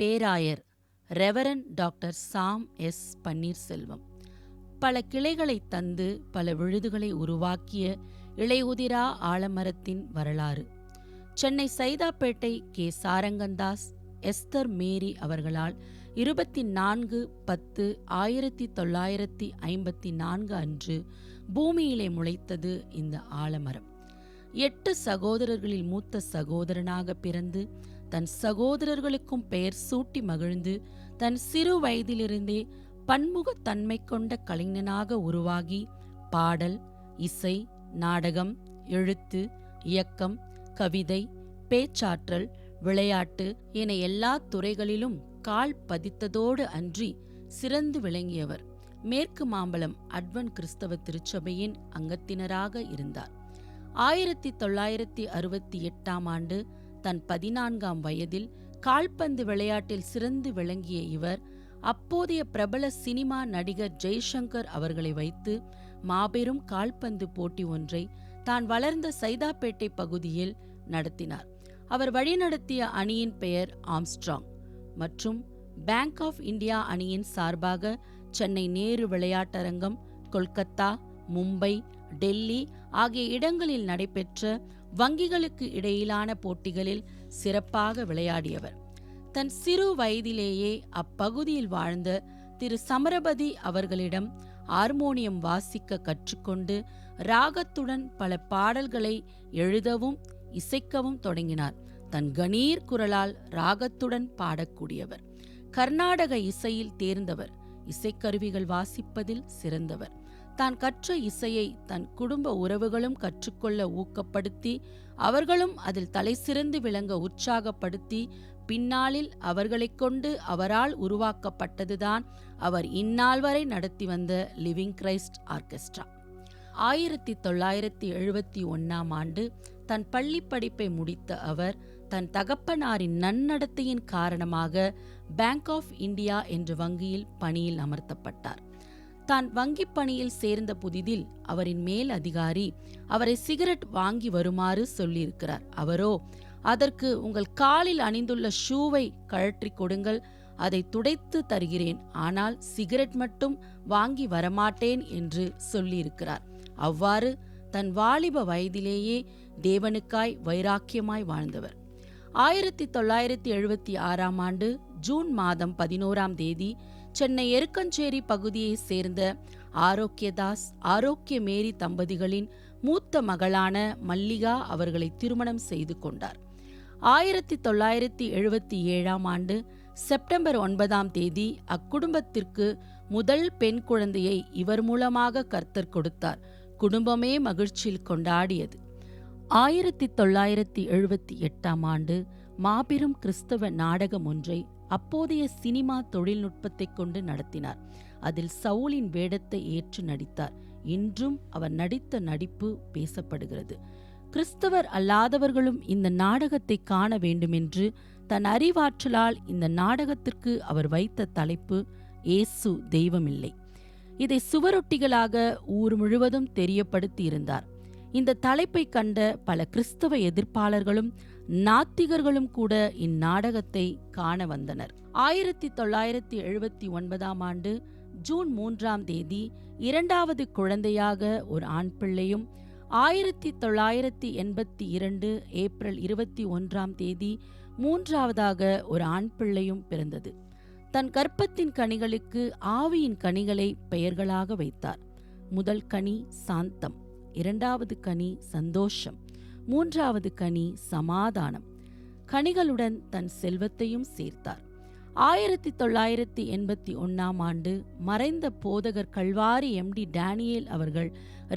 பேராயர் reverend doctor Sam S Panneerselvam பல கிளைகளை தந்து பல விழுதுகளை உருவாக்கிய இளையுதிரா ஆலமரத்தின் வரலாறு. Chennai Saidapet K. Sarangandas Esther Mary அவர்களால் 24/10/1954 அன்று பூமியிலே முளைத்தது இந்த ஆலமரம். 8 சகோதரர்களில் மூத்த சகோதரனாக பிறந்து தன் சகோதரர்களுக்கும் பெயர் சூட்டி மகிழ்ந்து தன் சிறு வயதிலிருந்தே பன்முகத்தன்மை கொண்ட கலைஞனாக உருவாகி பாடல், இசை, நாடகம், எழுத்து, இயக்கம், கவிதை, பேச்சாற்றல், விளையாட்டு என எல்லா துறைகளிலும் கால் பதித்ததோடு அன்றி சிறந்து விளங்கியவர். மேற்கு மாம்பலம் அட்வென்ட் கிறிஸ்தவ திருச்சபையின் அங்கத்தினராக இருந்தார். 1968ஆம் ஆண்டு தன் 14ஆம் வயதில் கால்பந்து விளையாட்டில் சிறந்து விளங்கிய இவர் அப்போதைய பிரபல சினிமா நடிகர் ஜெய்சங்கர் அவர்களை வைத்து மாபெரும் கால்பந்து போட்டி ஒன்றை தான் வளர்ந்த சைதாப்பேட்டை பகுதியில் நடத்தினார். அவர் வழிநடத்திய அணியின் பெயர் ஆம்ஸ்ட்ராங் மற்றும் பேங்க் ஆஃப் இந்தியா அணியின் சார்பாக சென்னை நேரு விளையாட்டரங்கம், கொல்கத்தா, மும்பை, டெல்லி ஆகிய இடங்களில் நடைபெற்ற வங்கிகளுக்கு இடையிலான போட்டிகளில் சிறப்பாக விளையாடியவர். தன் சிறு வயதிலேயே அப்பகுதியில் வாழ்ந்த திரு சமரபதி அவர்களிடம் ஹார்மோனியம் வாசிக்க கற்றுக்கொண்டு ராகத்துடன் பல பாடல்களை எழுதவும் இசைக்கவும் தொடங்கினார். தன் கணீர் குரலால் ராகத்துடன் பாடக்கூடியவர். கர்நாடக இசையில் தேர்ந்தவர். இசைக்கருவிகள் வாசிப்பதில் சிறந்தவர். தான் கற்ற இசையை தன் குடும்ப உறவுகளும் கற்றுக்கொள்ள ஊக்கப்படுத்தி அவர்களும் அதில் தலைசிறந்து விளங்க உற்சாகப்படுத்தி பின்னாளில் அவர்களைக் கொண்டு அவரால் உருவாக்கப்பட்டதுதான் அவர் இந்நாள் வரை நடத்தி வந்த லிவிங் கிரைஸ்ட் ஆர்கெஸ்ட்ரா. 1971ஆம் ஆண்டு தன் பள்ளி படிப்பை முடித்த அவர் தன் தகப்பனாரின் நன்னடத்தையின் காரணமாக பேங்க் ஆஃப் இந்தியா என்ற வங்கியில் பணியில் அமர்த்தப்பட்டார். தான் வங்கிப் பணியில் சேர்ந்த புதிதில் அவரின் மேல் அதிகாரி அவரை சிகரெட் வாங்கி வருமாறு சொல்லியிருக்கிறார். அவரோ, அதற்கு உங்கள் காலில் அணிந்துள்ள ஷூவை கழற்றி கொடுங்கள், அதை துடைத்து தருகிறேன், ஆனால் சிகரெட் மட்டும் வாங்கி வரமாட்டேன் என்று சொல்லியிருக்கிறார். அவ்வாறு தன் வாலிப வயதிலேயே தேவனுக்காய் வைராக்கியமாய் வாழ்ந்தவர். 1976ஆம் ஆண்டு ஜூன் மாதம் 11ஆம் தேதி சென்னை எருக்கஞ்சேரி பகுதியைச் சேர்ந்த ஆரோக்கியதாஸ், ஆரோக்கிய மேரி தம்பதிகளின் மூத்த மகளான மல்லிகா அவர்களை திருமணம் செய்து கொண்டார். 1977ஆம் ஆண்டு செப்டம்பர் 9ஆம் தேதி அக்குடும்பத்திற்கு முதல் பெண் குழந்தையை இவர் மூலமாக கர்த்தர் கொடுத்தார். குடும்பமே மகிழ்ச்சியில் கொண்டாடியது. 1978ஆம் ஆண்டு மாபெரும் கிறிஸ்தவ நாடகம் ஒன்றை அப்போதைய சினிமா தொழில்நுட்பத்தை கொண்டு நடத்தினார். அதில் சவுலின் வேடத்தை ஏற்று நடித்தார். இன்றும் அவர் நடித்த நடிப்பு பேசப்படுகிறது. கிறிஸ்தவர் அல்லாதவர்களும் இந்த நாடகத்தை காண வேண்டுமென்று தன் அறிவாற்றலால் இந்த நாடகத்திற்கு அவர் வைத்த தலைப்பு இயேசு தெய்வமில்லை. இதை சுவரொட்டிகளாக ஊர் முழுவதும் தெரியப்படுத்தி இருந்தார். இந்த தலைப்பை கண்ட பல கிறிஸ்தவ எதிர்ப்பாளர்களும் நாத்திகர்களும் கூட இந்நாடகத்தை காண வந்தனர். 1979ஆம் ஆண்டு ஜூன் 3ஆம் தேதி 2வது குழந்தையாக ஒரு ஆண் பிள்ளையும், 1982 ஏப்ரல் 21ஆம் தேதி 3வதாக ஒரு ஆண் பிள்ளையும் பிறந்தது. தன் கர்ப்பத்தின் கனிகளுக்கு ஆவியின் கனிகளை பெயர்களாக வைத்தார். முதல் கனி சாந்தம், 2வது கனி சந்தோஷம், 3வது கனி சமாதானம். கனிகளுடன் தன் செல்வத்தையும் சேர்த்தார். 1981ஆம் ஆண்டு மறைந்த போதகர் கல்வாரி MD டேனியேல் அவர்கள்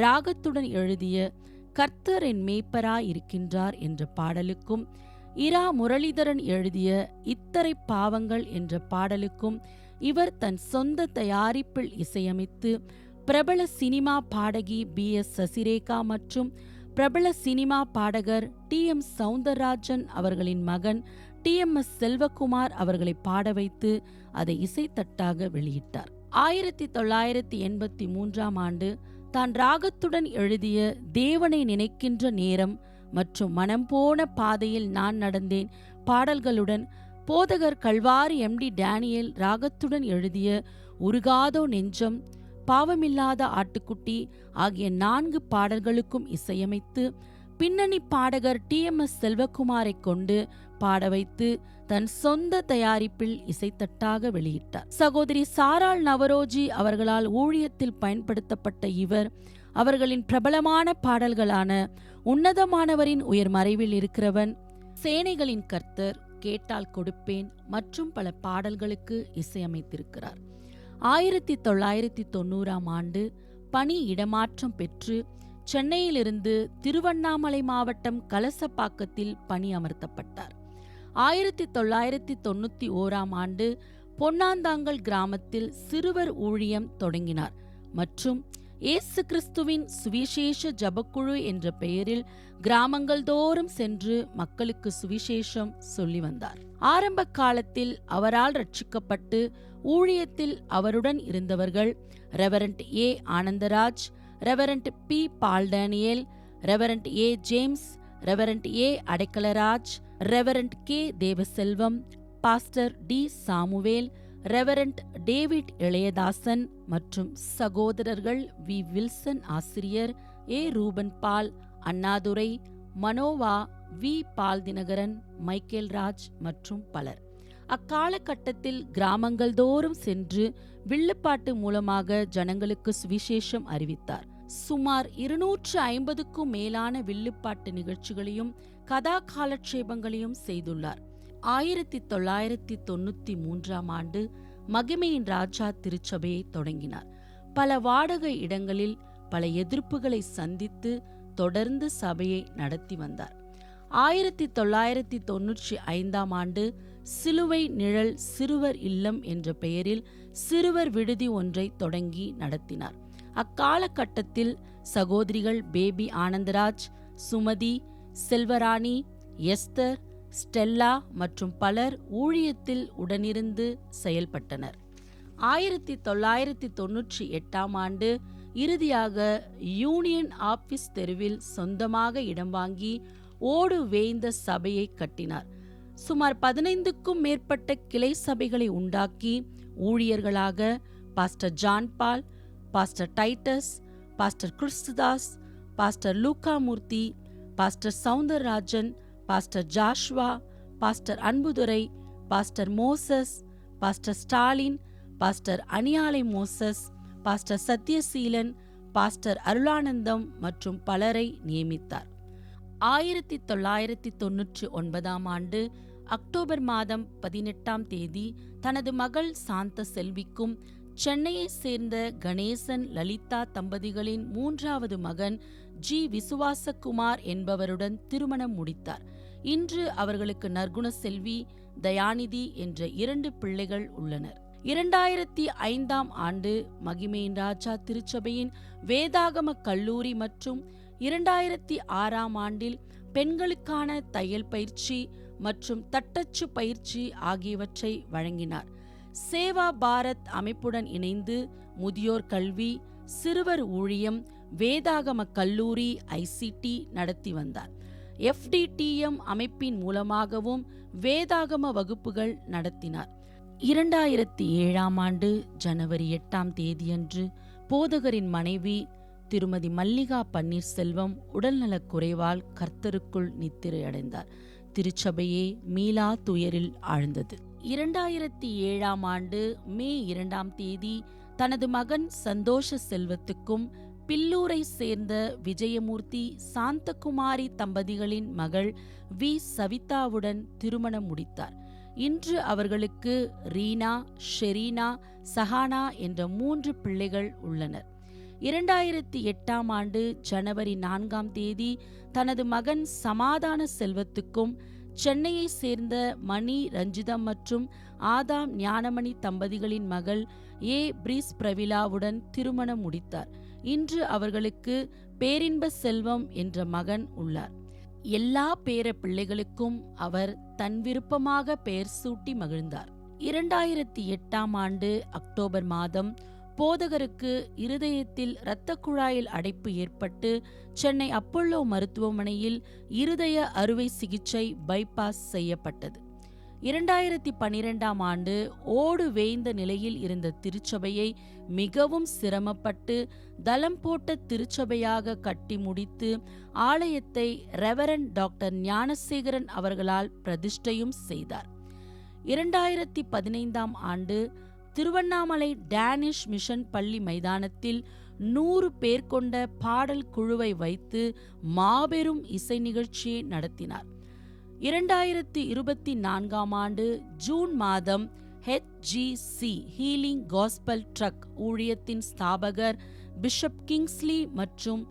ராகத்துடன் எழுதிய கர்த்தர் என் மேய்ப்பராய் இருக்கின்றார் என்ற பாடலுக்கும், இரா முரளிதரன் எழுதிய இத்தரை பாவங்கள் என்ற பாடலுக்கும் இவர் தன் சொந்த தயாரிப்பில் இசையமைத்து பிரபல சினிமா பாடகி BS சசிரேகா மற்றும் பிரபல சினிமா பாடகர் TM சௌந்தரராஜன் அவர்களின் மகன் TMS செல்வகுமார் அவர்களை பாட வைத்து அதை இசைத்தட்டாக வெளியிட்டார். 1983ஆம் ஆண்டு தான் ராகத்துடன் எழுதிய தேவனை நினைக்கின்ற நேரம் மற்றும் மனம் போன பாதையில் நான் நடந்தேன் பாடல்களுடன் போதகர் கல்வாரி எம்டி டேனியல் ராகத்துடன் எழுதிய உருகாதோ நெஞ்சம், பாவமில்லாத ஆட்டுக்குட்டி ஆகிய 4 பாடல்களுக்கும் இசையமைத்து பின்னணி பாடகர் TMS செல்வகுமாரை கொண்டு பாட வைத்து தன் சொந்த தயாரிப்பில் இசைத்தட்டாக வெளியிட்டார். சகோதரி சாராள் நவரோஜி அவர்களால் ஊழியத்தில் பயன்படுத்தப்பட்ட இவர் அவர்களின் பிரபலமான பாடல்களான உன்னதமானவரின் உயர் மறைவில் இருக்கிறவன், சேனைகளின் கர்த்தர், கேட்டால் கொடுப்பேன் மற்றும் பல பாடல்களுக்கு இசையமைத்திருக்கிறார். 1990ஆம் ஆண்டு பணி இடமாற்றம் பெற்று சென்னையிலிருந்து திருவண்ணாமலை மாவட்டம் கலசப்பாக்கத்தில் பணி அமர்த்தப்பட்டார். 1991ஆம் ஆண்டு பொன்னாந்தாங்கல் கிராமத்தில் சிறுவர் ஊழியம் தொடங்கினார் மற்றும் இயேசு கிறிஸ்துவின் சுவிசேஷ ஜபக்குழு என்ற பெயரில் கிராமங்கள் தோறும் சென்று மக்களுக்கு சுவிசேஷம் சொல்லி வந்தார். ஆரம்ப காலத்தில் அவரால் ரட்சிக்கப்பட்டு ஊழியத்தில் அவருடன் இருந்தவர்கள் reverend A. Anandaraj, reverend P. Paul Daniel, reverend A. James, reverend A. Adaikalaraj, reverend K. Devaselvam, pastor D. Samuel, reverend David Ilayadasan மற்றும் சகோதரர்கள் வி. வில்சன் ஆசிரியர், A. Ruben Paul, Annadurai, Manoah, V. Paul Dhinakaran, Michael Raj மற்றும் பலர். அக்காலகட்டத்தில் கிராமங்கள் தோறும் சென்று வில்லுப்பாட்டு மூலமாக ஜனங்களுக்கு சுவிசேஷம் அறிவித்தார். சுமார் 250க்கும் மேலான வில்லுப்பாட்டு நிகழ்ச்சிகளையும் கதா காலட்சேபங்களையும் செய்துள்ளார். 1993ஆம் ஆண்டு மகிமையின் ராஜா திருச்சபையை தொடங்கினார். பல வாடகை இடங்களில் பல எதிர்ப்புகளை சந்தித்து தொடர்ந்து சபையை நடத்தி வந்தார். 1995ஆம் ஆண்டு சிலுவை நிழல் சிறுவர் இல்லம் என்ற பெயரில் சிறுவர் விடுதி ஒன்றை தொடங்கி நடத்தினார். அக்காலகட்டத்தில் சகோதரிகள் Baby Anandaraj, Sumathi, Selvarani, Esther, Stella மற்றும் பலர் ஊழியத்தில் உடனிருந்து செயல்பட்டனர். 1998ஆம் ஆண்டு இறுதியாக யூனியன் ஆபீஸ் தெருவில் சொந்தமாக இடம் வாங்கி ஓடு வேய்ந்த சபையை கட்டினார். சுமார் 15க்கும் மேற்பட்ட கிளை சபைகளை உண்டாக்கி ஊழியர்களாக pastor John Paul, pastor Titus, pastor Christudas, pastor Lukamoorthy, pastor Soundararajan, pastor Joshua, pastor Anbudurai, pastor Moses, pastor Stalin, pastor அனியாலை Moses, pastor Sathyaseelan, pastor Arulanandam மற்றும் பலரை நியமித்தார். 1999ஆம் ஆண்டு அக்டோபர் மாதம் 18ஆம் தேதி தனது மகள் சாந்த செல்விக்கும் சென்னையை சேர்ந்த கணேசன் லலிதா தம்பதிகளின் 3வது மகன் ஜி. விசுவாசகுமார் என்பவருடன் திருமணம் முடித்தார். இன்று அவர்களுக்கு நற்குண செல்வி, தயாநிதி என்ற 2 பிள்ளைகள் உள்ளனர். 2005ஆம் ஆண்டு மகிமையின் ராஜா திருச்சபையின் வேதாகம கல்லூரி மற்றும் 2006ஆம் ஆண்டில் பெண்களுக்கான தையல் பயிற்சி மற்றும் தட்டச்சு பயிற்சி ஆகியவற்றை வழங்கினார். சேவா பாரத் அமைப்புடன் இணைந்து முதியோர் கல்வி, சிறுவர் ஊழியம், வேதாகம கல்லூரி ICT நடத்தி வந்தார். FDTM அமைப்பின் மூலமாகவும் வேதாகம வகுப்புகள் நடத்தினார். 2007ஆம் ஆண்டு ஜனவரி 8ஆம் தேதியன்று போதகரின் மனைவி திருமதி மல்லிகா பன்னீர்செல்வம் உடல்நலக் குறைவால் கர்த்தருக்குள் நித்திரையடைந்தார். திருச்சபையே மீளா துயரில் ஆழ்ந்தது. 2007ஆம் ஆண்டு மே 2ஆம் தேதி தனது மகன் சந்தோஷ செல்வத்துக்கும் பில்லூரை சேர்ந்த விஜயமூர்த்தி சாந்தகுமாரி தம்பதிகளின் மகள் வி. சவிதாவுடன் திருமணம் முடித்தார். இன்று அவர்களுக்கு ரீனா, ஷெரீனா, சஹானா என்ற 3 பிள்ளைகள் உள்ளனர். 2008ஆம் ஆண்டு ஜனவரி 4ஆம் தேதி தனது மகன் சமாதான செல்வத்துக்கும் சென்னையை சேர்ந்த மணி ரஞ்சிதம் மற்றும் ஆதாம் ஞானமணி தம்பதிகளின் மகள் A. பிரீஸ் பிரவிலாவுடன் திருமணம் முடித்தார். இன்று அவர்களுக்கு பேரின்ப செல்வம் என்ற மகன் உள்ளார். எல்லா பேர பிள்ளைகளுக்கும் அவர் தன் விருப்பமாக பெயர் சூட்டி மகிழ்ந்தார். 2008ஆம் ஆண்டு அக்டோபர் மாதம் போதகருக்கு இருதயத்தில் இரத்த குழாயில் அடைப்பு ஏற்பட்டு சென்னை அப்போலோ மருத்துவமனையில் இருதய அறுவை சிகிச்சை பைபாஸ் செய்யப்பட்டது. 2012ஆம் ஆண்டு ஓடு வேய்ந்த நிலையில் இருந்த திருச்சபையை மிகவும் சிரமப்பட்டு தளம் போட்ட திருச்சபையாக கட்டி முடித்து ஆலயத்தை ரெவரண்ட் டாக்டர் ஞானசேகரன் அவர்களால் பிரதிஷ்டையும் செய்தார். 2015ஆம் ஆண்டு திருவண்ணாமலை டேனிஷ் மிஷன் பள்ளி மைதானத்தில் 100 பேர் கொண்ட பாடல் குழுவை வைத்து மாபெரும் இசை நிகழ்ச்சியை நடத்தினார். 2024ஆம் ஆண்டு ஜூன் மாதம் HGC ஹீலிங் காஸ்பல் ட்ரக் ஊழியத்தின் ஸ்தாபகர் பிஷப் கிங்ஸ்லி மற்றும்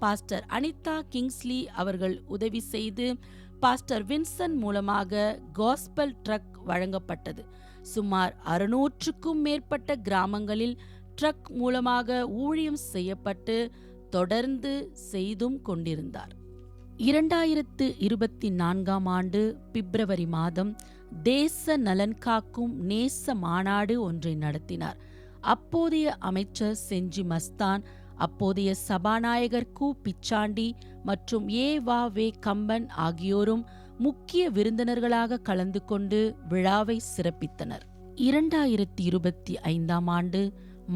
பாஸ்டர் அனிதா கிங்ஸ்லி அவர்கள் உதவி செய்து பாஸ்டர் வின்சன் மூலமாக காஸ்பல் ட்ரக் வழங்கப்பட்டது. சுமார் 600க்கும் மேற்பட்ட கிராமங்களில் ட்ரக் மூலமாக ஊழியம் செய்யப்பட்டு தொடர்ந்து செய்தும் கொண்டிருந்தார். 2024ஆம் ஆண்டு பிப்ரவரி மாதம் தேச நலன் காக்கும் நேச மாநாடு ஒன்றை நடத்தினார். அப்போதைய அமைச்சர் செஞ்சி மஸ்தான், அப்போதைய சபாநாயகர் கு பிச்சாண்டி மற்றும் ஏ.வா.வே. கம்பன் ஆகியோரும் முக்கிய விருந்தினர்களாக கலந்து கொண்டு விழாவை சிறப்பித்தனர். 2025ஆம் ஆண்டு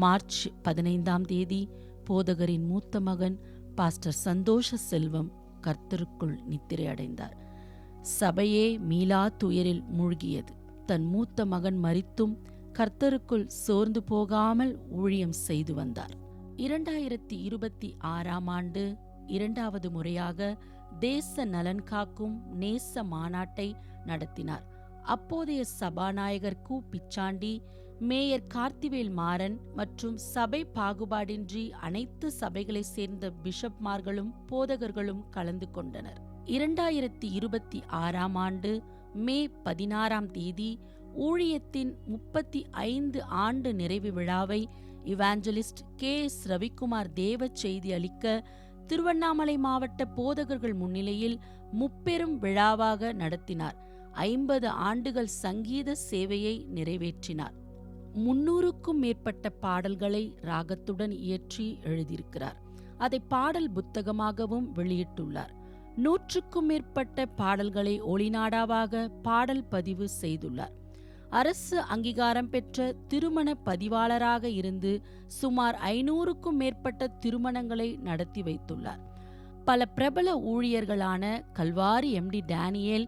மார்ச் 15ஆம் தேதி போதகரின் மூத்த மகன் பாஸ்டர் சந்தோஷ செல்வம் கர்த்தருக்குள் நித்திரை அடைந்தார். சபையே மீளா துயரில் மூழ்கியது. தன் மூத்த மகன் மரித்தும் கர்த்தருக்குள் சோர்ந்து போகாமல் ஊழியம் செய்து வந்தார். 2026ஆம் ஆண்டு 2வது முறையாக தேச நலன் காக்கும் நேச மாநாட்டை நடத்தினார். அப்போதைய சபாநாயகர் கு பிச்சாண்டி, மேயர் கார்த்திவேல் மாறன் மற்றும் சபை பாகுபாடின்றி அனைத்து சபைகளை சேர்ந்த பிஷப்மார்களும் போதகர்களும் கலந்து கொண்டனர். 2026ஆம் ஆண்டு மே 16ஆம் தேதி ஊழியத்தின் 35 ஆண்டு நிறைவு விழாவை இவாஞ்சலிஸ்ட் K.S. ரவிக்குமார் தேவ செய்தி அளிக்க திருவண்ணாமலை மாவட்ட போதகர்கள் முன்னிலையில் முப்பெரும் விழாவாக நடத்தினார். 50 ஆண்டுகள் சங்கீத சேவையை நிறைவேற்றினார். 300க்கும் மேற்பட்ட பாடல்களை ராகத்துடன் இயற்றி எழுதியிருக்கிறார். அதை பாடல் புத்தகமாகவும் வெளியிட்டுள்ளார். 100க்கும் மேற்பட்ட பாடல்களை ஒளிநாடாவாக பாடல் பதிவு செய்துள்ளார். அரசு அங்கீகாரம் பெற்ற திருமண பதிவாளராக இருந்து சுமார் 500க்கும் மேற்பட்ட திருமணங்களை நடத்தி வைத்துள்ளார். பல பிரபல ஊழியர்களான Calvary MD Daniel,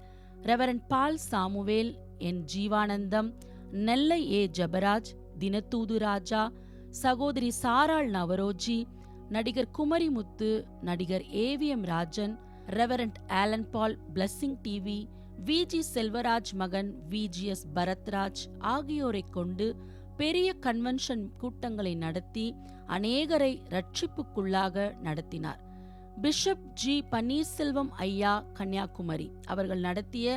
reverend Paul Samuel, N Jeevanandham, Nellai A. Jabaraj, Dinathoothu Raja, சகோதரி சாராள் நவரோஜி, நடிகர் குமரிமுத்து, நடிகர் AVM Rajan, reverend Alan Paul, blessing TV, VG Selvaraj மகன் VGS பரத்ராஜ் ஆகியோரை கொண்டு பெரிய கன்வென்ஷன் கூட்டங்களை நடத்தி அநேகரை ரட்சிப்புக்குள்ளாக நடத்தினார். Bishop G. பன்னீர்செல்வம் ஐயா கன்னியாகுமரி அவர்கள் நடத்திய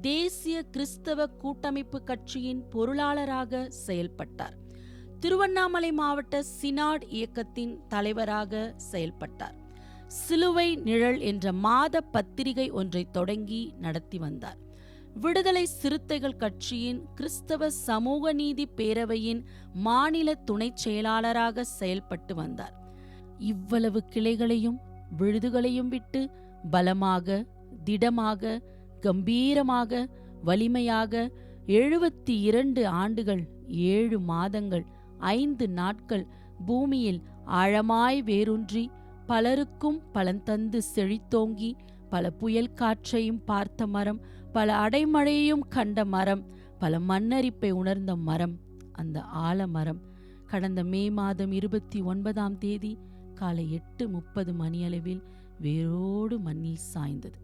தேசிய கிறிஸ்தவ கூட்டமைப்பு கட்சியின் பொருளாளராக செயல்பட்டார். திருவண்ணாமலை மாவட்ட சினாட் இயக்கத்தின் தலைவராக செயல்பட்டார். சிலுவை நிழல் என்ற மாத பத்திரிகை ஒன்றை தொடங்கி நடத்தி வந்தார். விடுதலை சிறுத்தைகள் கட்சியின் கிறிஸ்தவ சமூக நீதி பேரவையின் மாநில துணைச் செயலாளராக செயல்பட்டு வந்தார். இவ்வளவு கிளைகளையும் விழுதுகளையும் விட்டு பலமாக, திடமாக, கம்பீரமாக, வலிமையாக 72 ஆண்டுகள் 7 மாதங்கள் 5 நாட்கள் பூமியில் ஆழமாய் வேரூன்றி பலருக்கும் பலந்தந்து செழித்தோங்கி பல புயல் காற்றையும் பார்த்த மரம், பல அடைமழையையும் கண்ட மரம், பல மண்ணரிப்பை உணர்ந்த மரம் அந்த ஆலமரம் கடந்த மே மாதம் 29ஆம் தேதி காலை 8:30 மணியளவில் வேரோடு மண்ணில் சாய்ந்தது.